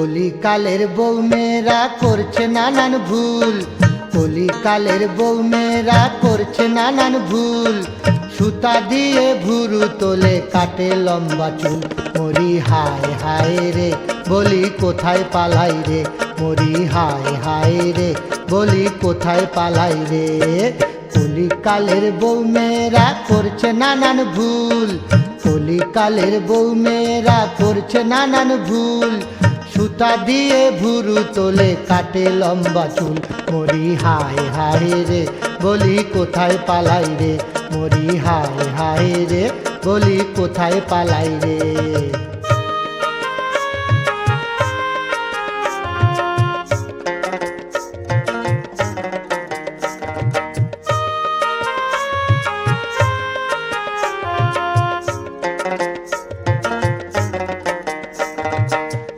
কলিকালের বউ মেয়েরা করছে নানান ভুল, কলিকালের বউ মেয়েরা করছে নানান ভুল। সুতা দিয়ে ভুরু তোলে কাটে লম্বা চুল। মরি হায় হায় রে বলি কোথায় পালাই রে, মরি হায় হায় রে বলি কোথায় পালাই রে। কলিকালের বউ মেয়েরা করছে নানান ভুল, কলিকালের বউ মেয়েরা করছে নানান ভুল। সুতা দিয়ে ভুরু তোলে কাটে লম্বা চুল। মরি হায় হায় রে বলি কোথায় পালাই রে, মরি হায় হায় রে বলি কোথায় পালাই রে।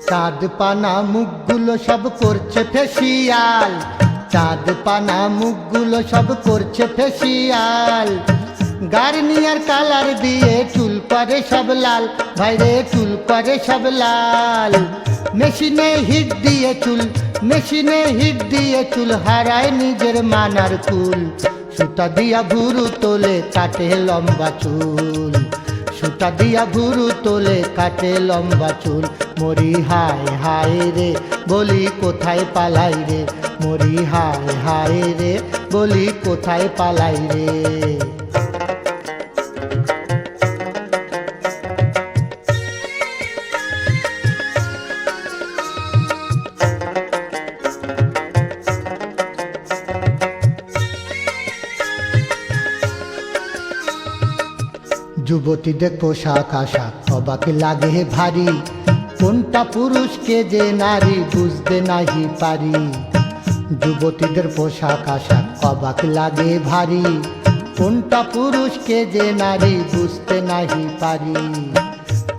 চাঁদ পানা মুখগুলো সব করছে ফেসিয়াল, চাঁদ পানা মুখগুলো সব করছে ফেসিয়াল। গার্নিয়ার কালার দিয়ে চুল করে সব লাল, ভাইরে চুল করে সব লাল। মেশিনে হিট দিয়ে চুল, মেশিনে হিট দিয়ে চুল হারায় নিজের মানার কুল। সুতা দিয়া ভুরু তোলে কাটে লম্বা চুল, সুতা দিয়া ভুরু তোলে কাটে লম্বা চুল। মরি হায় হায় রে বলি কোথায় পালাই রে, মরি হায় হায় রে বলি কোথায় পালাই রে। যুবতীদের পোশাক আশাক অবাক লাগে ভারী, কোনটা পুরুষকে যে নারী বুঝতে নাহি পারি। যুবতীদের পোশাক আশাক অবাক লাগে ভারী, কোনটা পুরুষকে যে নারী বুঝতে নাহি পারি।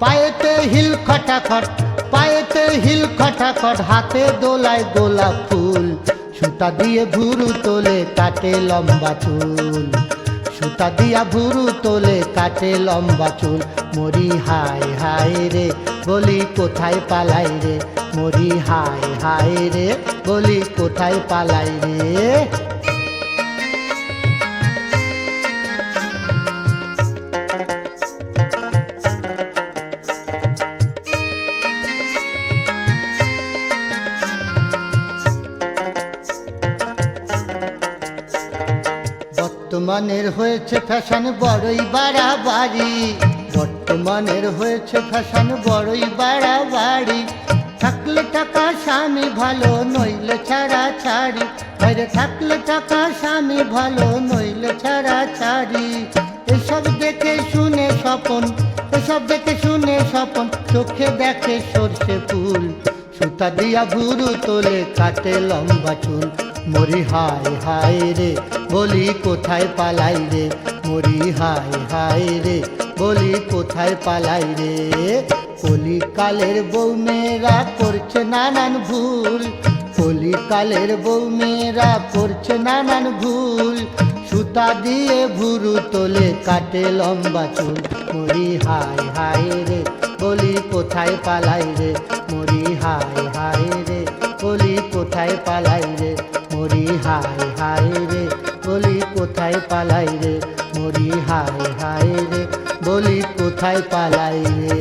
পায়েতে হিল খটাখট, পায়েতে হিল খটাখট, হাতে দোলায় গোলাপ ফুল। সুতা দিয়ে ভুরু তোলে কাটে লম্বা চুল, সুতা দিয়া ভুরু তোলে কাটে লম্বা চুল। মরি হায় হায় রে বলি কোথায় পালাই রে, মরি হায় হায় রে বলি কোথায় পালাই রে। বর্তমানের হয়েছে ফ্যাশন বড়ই বাড়াবাড়ি, বর্তমানের হয়েছে ফ্যাশন বড়ই বাড়াবাড়ি। থাকলে টাকা স্বামী ভালো নইলে ছাড়া ছাড়ি, বাইরে থাকলে টাকা স্বামী ভালো নইলে ছাড়া ছাড়ি। এসব দেখে শুনে স্বপন, এসব দেখে শুনে স্বপন, চোখে দেখে সর্ষে ফুল। সুতা দিয়া ভুরু তোলে কাটে লম্বা চুল। মরি হায় হায় রে বলি কোথায় পালাই রে, মরি হায় হায় রে বলি কোথায় পালাই রে। কলিকালের বউ মেয়েরা করছে নানান ভুল, কলিকালের বউ মেয়েরা করছে নানান ভুল। সুতা দিয়ে ভুরু তোলে কাটে লম্বা চুল। মরি হায় হায় রে বলি কোথায় পালাই রে, মরি হায় হায় রে বলি কোথায় পালাই রে, মরি হায় হায় রে বলি কোথায় পালাই রে, মরি হায় হায় রে বলি কোথায় পালাই রে।